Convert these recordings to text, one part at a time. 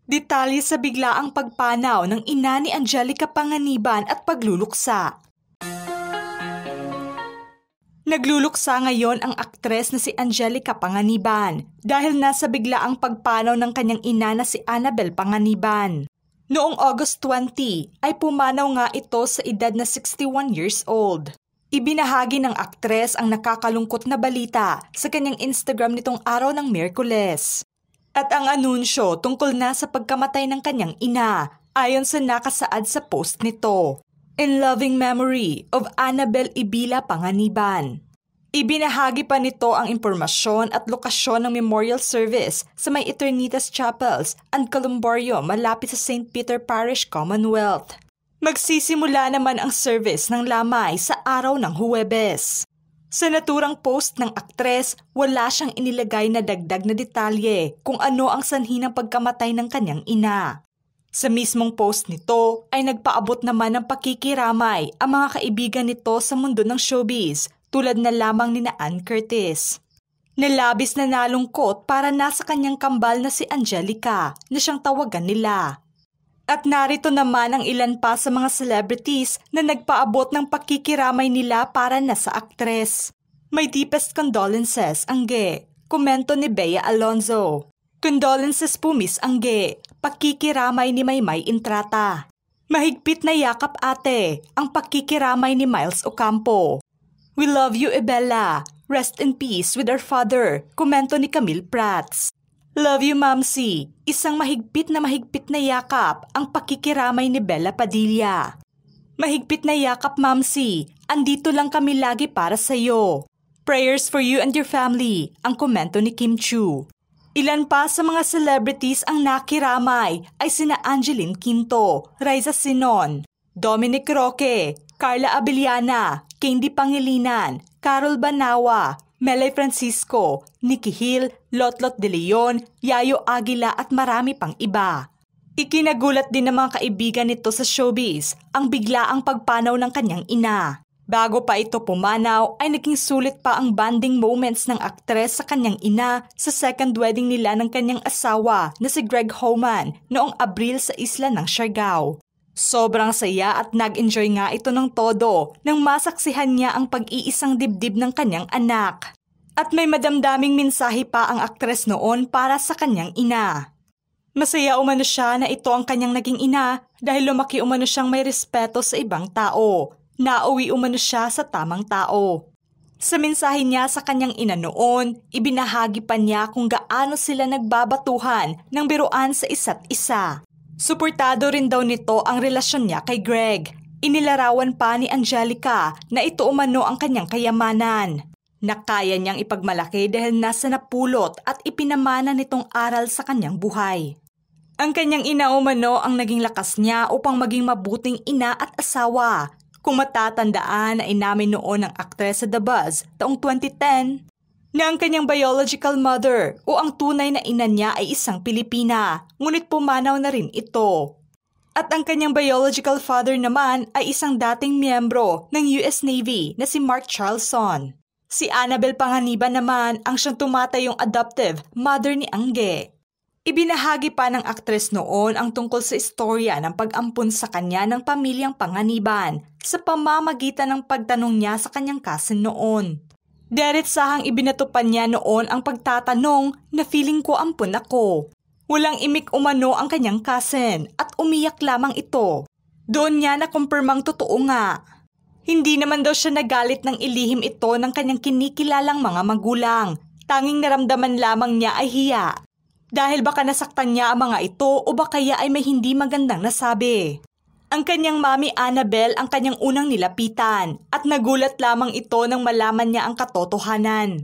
Detalye sa biglaang pagpanaw ng ina ni Angelica Panganiban at pagluluksa. Nagluluksa ngayon ang aktres na si Angelica Panganiban dahil nasa biglaang pagpanaw ng kanyang ina na si Annabel Panganiban. Noong August 20 ay pumanaw nga ito sa edad na 61 years old. Ibinahagi ng aktres ang nakakalungkot na balita sa kanyang Instagram nitong araw ng Miyerkules. At ang anunsyo tungkol na sa pagkamatay ng kanyang ina ayon sa nakasaad sa post nito. In loving memory of Annabel Ibila Panganiban. Ibinahagi pa nito ang impormasyon at lokasyon ng memorial service sa may Eternitas Chapels and Columbarium malapit sa St. Peter Parish, Commonwealth. Magsisimula naman ang service ng lamay sa araw ng Huwebes. Sa naturang post ng aktres, wala siyang inilagay na dagdag na detalye kung ano ang sanhi ng pagkamatay ng kanyang ina. Sa mismong post nito ay nagpaabot naman ng pakikiramay ang mga kaibigan nito sa mundo ng showbiz tulad na lamang ni Ann Curtis. Nalabis na nalungkot para nasa kanyang kambal na si Angelica na siyang tawagan nila. At narito naman ang ilan pa sa mga celebrities na nagpaabot ng pakikiramay nila para na sa aktres. May deepest condolences, Angge. Komento ni Bea Alonzo. Condolences po Miss Angge. Pakikiramay ni Maymay Intrata. Mahigpit na yakap ate. Ang pakikiramay ni Miles Ocampo. We love you Ebella. Rest in peace with our father. Komento ni Camille Prats. Love you, Mamsi. Isang mahigpit na yakap ang pakikiramay ni Bella Padilla. Mahigpit na yakap, Mamsi. Andito lang kami lagi para sa'yo. Prayers for you and your family. Ang komento ni Kim Chu. Ilan pa sa mga celebrities ang nakiramay ay sina Angeline Quinto, Raisa Sinon, Dominic Roque, Carla Abellana, Candy Pangilinan, Carol Banawa, Melay Francisco, Nikki Hill, Lotlot de Leon, Yayo Aguila at marami pang iba. Ikinagulat din ng mga kaibigan nito sa showbiz ang biglaang pagpanaw ng kanyang ina. Bago pa ito pumanaw ay naging sulit pa ang bonding moments ng aktres sa kanyang ina sa second wedding nila ng kanyang asawa na si Greg Homan noong Abril sa isla ng Siargao. Sobrang saya at nag-enjoy nga ito ng todo nang masaksihan niya ang pag-iisang dibdib ng kanyang anak. At may madamdaming mensahe pa ang aktres noon para sa kanyang ina. Masaya umano siya na ito ang kanyang naging ina dahil lumaki umano siyang may respeto sa ibang tao. Nauwi umano siya sa tamang tao. Sa mensahe niya sa kanyang ina noon, ibinahagi pa niya kung gaano sila nagbabatuhan ng biruan sa isa't isa. Suportado rin daw nito ang relasyon niya kay Greg. Inilarawan pa ni Angelica na ito umano ang kanyang kayamanan. Na kaya niyang ipagmalaki dahil nasa napulot at ipinamana nitong aral sa kanyang buhay. Ang kanyang ina umano ang naging lakas niya upang maging mabuting ina at asawa. Kung matatandaan na inamin noon ng aktres sa The Buzz taong 2010, na ang kanyang biological mother o ang tunay na ina niya ay isang Pilipina, ngunit pumanaw na rin ito. At ang kanyang biological father naman ay isang dating miyembro ng US Navy na si Mark Charleson. Si Annabel Panganiban naman ang siyang tumatayong adoptive mother ni Angge. Ibinahagi pa ng aktres noon ang tungkol sa istorya ng pag-ampun sa kanya ng pamilyang Panganiban sa pamamagitan ng pagtanong niya sa kanyang cousin noon. Diretsahang ibinatupan niya noon ang pagtatanong na feeling ko ampun ako. Walang imik umano ang kanyang cousin at umiyak lamang ito. Doon niya nakumpirmang totoo nga. Hindi naman daw siya nagalit ng ilihim ito ng kanyang kinikilalang mga magulang. Tanging naramdaman lamang niya ay hiya. Dahil baka nasaktan niya ang mga ito o baka kaya ay may hindi magandang nasabi. Ang kanyang mami Annabel ang kanyang unang nilapitan at nagulat lamang ito nang malaman niya ang katotohanan.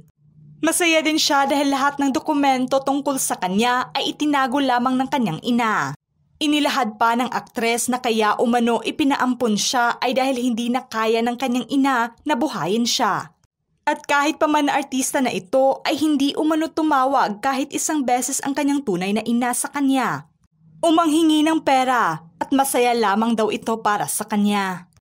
Masaya din siya dahil lahat ng dokumento tungkol sa kanya ay itinago lamang ng kanyang ina. Inilahad pa ng aktres na kaya umano ipinaampun siya ay dahil hindi na kaya ng kanyang ina na buhayin siya. At kahit pa man na artista na ito ay hindi umano tumawag kahit isang beses ang kanyang tunay na ina sa kanya. Umanghingi ng pera at masaya lamang daw ito para sa kanya.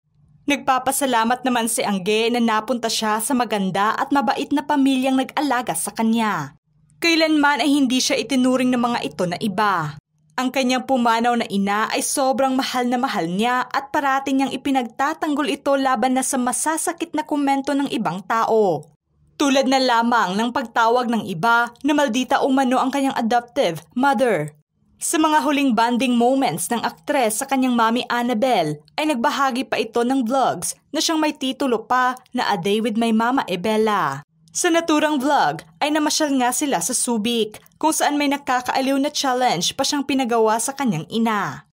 Nagpapasalamat naman si Angge na napunta siya sa maganda at mabait na pamilyang nag-alaga sa kanya. Kailanman ay hindi siya itinuring ng mga ito na iba. Ang kanyang pumanaw na ina ay sobrang mahal na mahal niya at parating niyang ipinagtatanggol ito laban na sa masasakit na komento ng ibang tao. Tulad na lamang ng pagtawag ng iba na maldita umano ang kanyang adoptive mother. Sa mga huling bonding moments ng aktres sa kanyang mami Annabelle ay nagbahagi pa ito ng vlogs na siyang may titulo pa na A Day with My Mama Ebella. Sa naturang vlog ay namasyal nga sila sa Subic kung saan may nakakaaliw na challenge pa siyang pinagawa sa kanyang ina.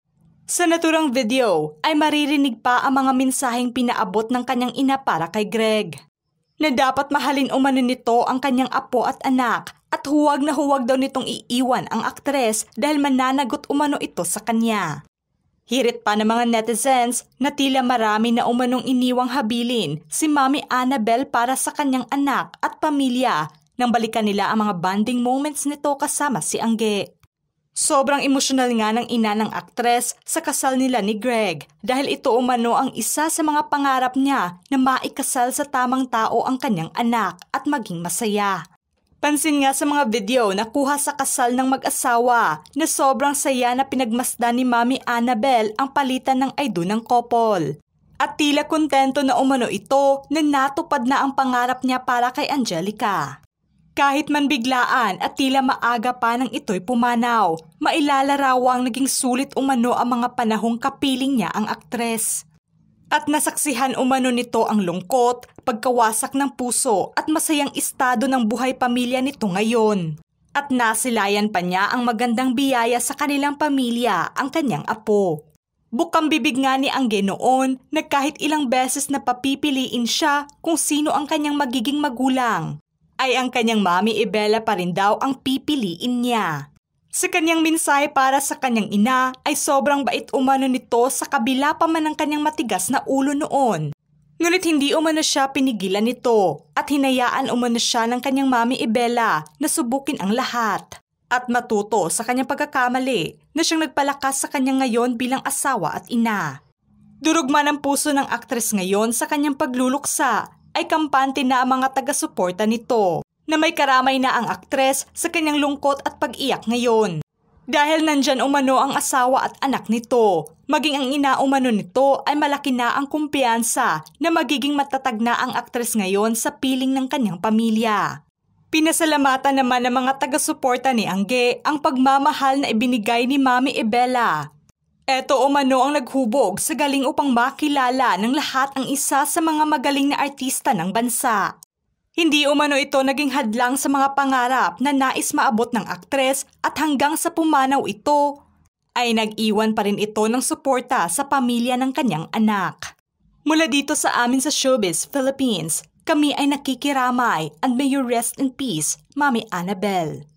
Sa naturang video ay maririnig pa ang mga mensaheng pinaabot ng kanyang ina para kay Greg. Na dapat mahalin umano nito ang kanyang apo at anak at huwag na huwag daw nitong iiwan ang aktres dahil mananagot umano ito sa kanya. Hirit pa ng mga netizens na tila marami na umanong iniwang habilin si Mami Annabelle para sa kanyang anak at pamilya nang balikan nila ang mga bonding moments nito kasama si Angge. Sobrang emosyonal nga ng ina ng aktres sa kasal nila ni Greg dahil ito umano ang isa sa mga pangarap niya na maikasal sa tamang tao ang kanyang anak at maging masaya. Pansin nga sa mga video na kuha sa kasal ng mag-asawa na sobrang saya na pinagmasdan ni Mami Annabelle ang palitan ng I do ng couple. At tila kontento na umano ito na natupad na ang pangarap niya para kay Angelica. Kahit man biglaan at tila maaga pa nang ito'y pumanaw, mailalarawan naging sulit umano ang mga panahong kapiling niya ang aktres. At nasaksihan umano nito ang lungkot, pagkawasak ng puso at masayang estado ng buhay pamilya nito ngayon. At nasilayan pa niya ang magandang biyaya sa kanilang pamilya, ang kanyang apo. Bukang bibig nga ni Angge noon na kahit ilang beses na papipiliin siya kung sino ang kanyang magiging magulang, ay ang kanyang Mami Ebella pa rin daw ang pipiliin niya. Sa kanyang mensahe para sa kanyang ina ay sobrang bait umano nito sa kabila pa man ng kanyang matigas na ulo noon. Ngunit hindi umano siya pinigilan nito at hinayaan umano siya ng kanyang Mami Ebella na subukin ang lahat at matuto sa kanyang pagkakamali na siyang nagpalakas sa kanya ngayon bilang asawa at ina. Durugma ng puso ng aktres ngayon sa kanyang pagluluksa ay kampante na ang mga taga-suporta nito na may karamay na ang aktres sa kanyang lungkot at pag-iyak ngayon. Dahil nandyan umano ang asawa at anak nito, maging ang ina umano nito ay malaki na ang kumpiyansa na magiging matatag na ang aktres ngayon sa piling ng kanyang pamilya. Pinasalamatan naman ng mga taga-suporta ni Angge ang pagmamahal na ibinigay ni Mami Ebella. Eto umano ang naghubog sa galing upang makilala ng lahat ang isa sa mga magaling na artista ng bansa. Hindi umano ito naging hadlang sa mga pangarap na nais maabot ng aktres at hanggang sa pumanaw ito, ay nag-iwan pa rin ito ng suporta sa pamilya ng kanyang anak. Mula dito sa amin sa Showbiz Philippines, kami ay nakikiramay and may you rest in peace, Mami Annabelle.